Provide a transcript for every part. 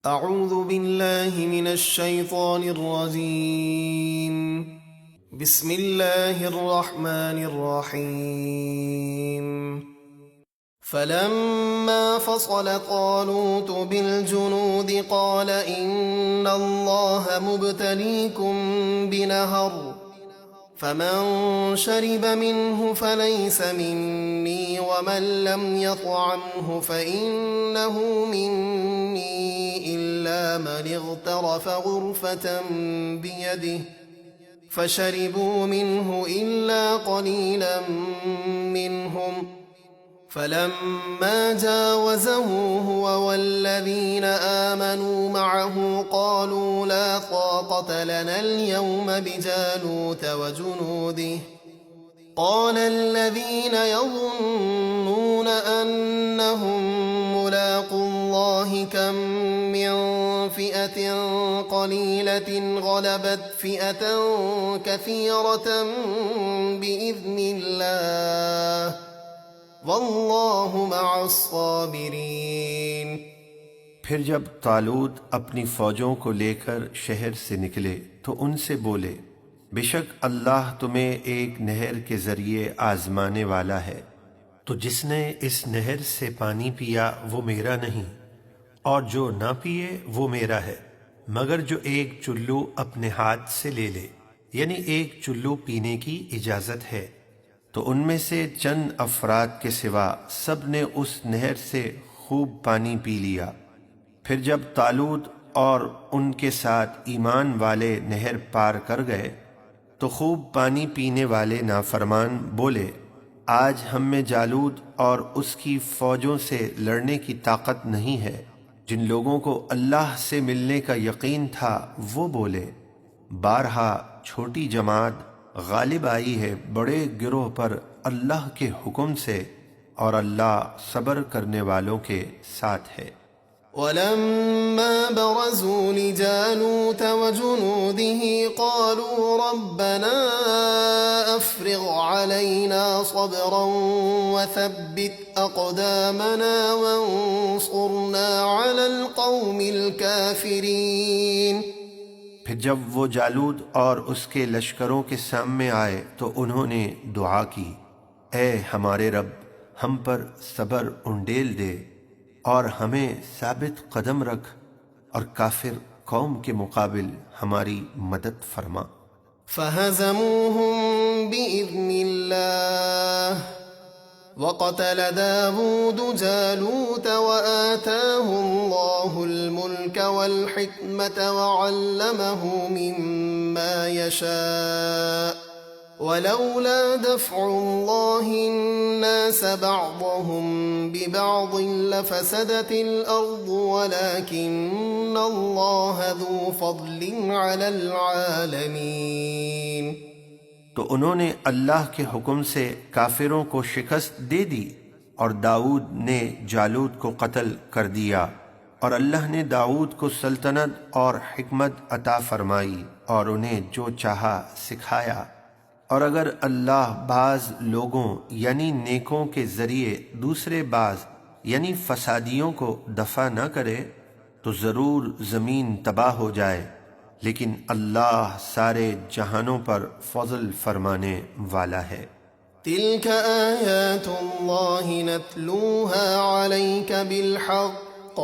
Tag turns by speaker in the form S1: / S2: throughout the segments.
S1: اعوذ باللہ من الشیطان الرجیم بسم اللہ الرحمن الرحیم فلما فصل طالوت بالجنود قال ان اللہ مبتلیکم بنہر فمن شرب منه فليس مني ومن لم يطعمه فإنه مني إلا من اغترف غرفة بيده فشربوا منه إلا قليلا منهم فلما جاوزه هو والذين آمنوا معه قالوا لا طاقة لنا اليوم بجالوت وجنوده قال الذين يظنون أنهم ملاقو الله كم من فئة قليلة غلبت فئة كثيرة بإذن الله واللہ مع الصابرین۔
S2: پھر جب طالوت اپنی فوجوں کو لے کر شہر سے نکلے تو ان سے بولے، بے شک اللہ تمہیں ایک نہر کے ذریعے آزمانے والا ہے، تو جس نے اس نہر سے پانی پیا وہ میرا نہیں، اور جو نہ پیے وہ میرا ہے، مگر جو ایک چلو اپنے ہاتھ سے لے لے، یعنی ایک چلو پینے کی اجازت ہے۔ تو ان میں سے چند افراد کے سوا سب نے اس نہر سے خوب پانی پی لیا۔ پھر جب طالوت اور ان کے ساتھ ایمان والے نہر پار کر گئے تو خوب پانی پینے والے نافرمان بولے، آج ہم میں جالوت اور اس کی فوجوں سے لڑنے کی طاقت نہیں ہے۔ جن لوگوں کو اللہ سے ملنے کا یقین تھا وہ بولے، بارہا چھوٹی جماعت غالب آئی ہے بڑے گروہ پر اللہ کے حکم سے، اور اللہ صبر کرنے والوں کے ساتھ ہے۔
S1: وَلَمَّا بَرَزُوا لِجَالُوتَ وَجُنُودِهِ قَالُوا رَبَّنَا أَفْرِغْ عَلَيْنَا صَبْرًا وَثَبِّتْ أَقْدَامَنَا وَانصُرْنَا عَلَى الْقَوْمِ الْكَافِرِينَ۔
S2: پھر جب وہ جالوت اور اس کے لشکروں کے سامنے آئے تو انہوں نے دعا کی، اے ہمارے رب، ہم پر صبر انڈیل دے اور ہمیں ثابت قدم رکھ، اور کافر قوم کے مقابل ہماری مدد فرما۔
S1: فَهَزَمُوهُم بِإِذْنِ اللَّهِ وَقَتَلَ دَاوُودُ جَالُوتَ وَآتَاهُ اللَّهُ الْمُلْكَ وَالْحِكْمَةَ وَعَلَّمَهُ مِمَّا يَشَاءُ وَلَوْلَا دَفْعُ اللَّهِ النَّاسَ بَعْضَهُم بِبَعْضٍ لَفَسَدَتِ الْأَرْضُ وَلَكِنَّ اللَّهَ ذُو فَضْلٍ عَلَى الْعَالَمِينَ۔
S2: تو انہوں نے اللہ کے حکم سے کافروں کو شکست دے دی، اور داؤد نے جالوت کو قتل کر دیا، اور اللہ نے داؤد کو سلطنت اور حکمت عطا فرمائی اور انہیں جو چاہا سکھایا۔ اور اگر اللہ بعض لوگوں یعنی نیکوں کے ذریعے دوسرے بعض یعنی فسادیوں کو دفع نہ کرے تو ضرور زمین تباہ ہو جائے، لیکن اللہ سارے جہانوں پر فضل فرمانے والا ہے۔
S1: تِلْكَ آیات اللہ نتلوها علیک بالحق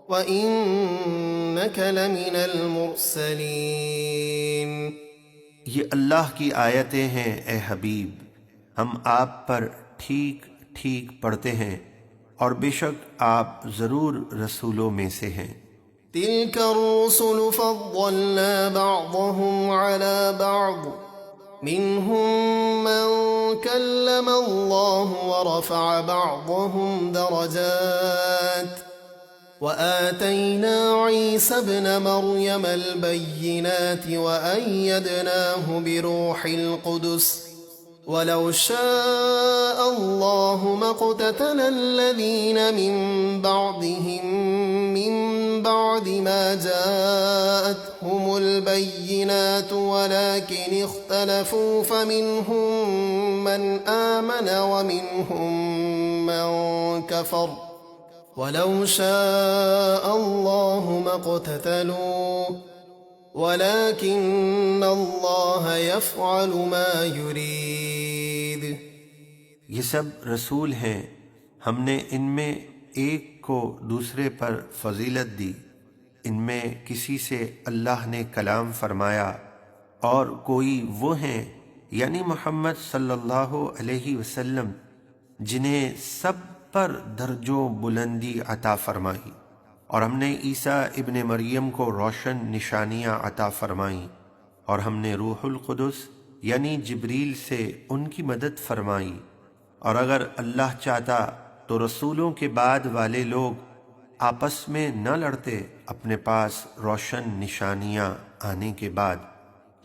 S1: وَإِنَّكَ لَمِنَ الْمُرْسَلِينَ۔
S2: یہ اللہ کی آیتیں ہیں اے حبیب، ہم آپ پر ٹھیک ٹھیک پڑھتے ہیں، اور بے شک آپ ضرور رسولوں میں سے ہیں۔
S1: تِلْكَ الرُّسُلُ فَضَّلْنَا بَعْضَهُمْ عَلَى بَعْضٍ مِّنْهُم مَّن كَلَّمَ اللَّهُ وَرَفَعَ بَعْضَهُمْ دَرَجَاتٍ وَآتَيْنَا عِيسَى ابْنَ مَرْيَمَ الْبَيِّنَاتِ وَأَيَّدْنَاهُ بِرُوحِ الْقُدُسِ وَلَوْ شَاءَ اللَّهُ مَا اقْتَتَلَ الَّذِينَ مِن بَعْدِهِم مِّن بَعْدِ مَا جَاءَتْهُمُ الْبَيِّنَاتُ وَلَكِنِ اخْتَلَفُوا فَمِنْهُم مَّنْ آمَنَ وَمِنْهُم مَّن كَفَرَ ولو شاء الله ما اقتتلوا ولكن الله يفعل ما يريد۔
S2: یہ سب رسول ہیں، ہم نے ان میں ایک کو دوسرے پر فضیلت دی، ان میں کسی سے اللہ نے کلام فرمایا، اور کوئی وہ ہیں یعنی محمد صلی اللہ علیہ وسلم جنہیں سب پر درجوں بلندی عطا فرمائی، اور ہم نے عیسیٰ ابن مریم کو روشن نشانیاں عطا فرمائیں، اور ہم نے روح القدس یعنی جبریل سے ان کی مدد فرمائی، اور اگر اللہ چاہتا تو رسولوں کے بعد والے لوگ آپس میں نہ لڑتے اپنے پاس روشن نشانیاں آنے کے بعد،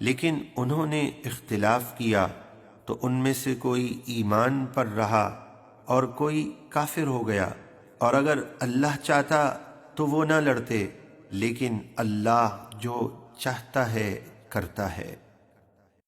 S2: لیکن انہوں نے اختلاف کیا تو ان میں سے کوئی ایمان پر رہا اور کوئی کافر ہو گیا، اور اگر اللہ چاہتا تو وہ نہ لڑتے، لیکن اللہ جو چاہتا ہے کرتا ہے۔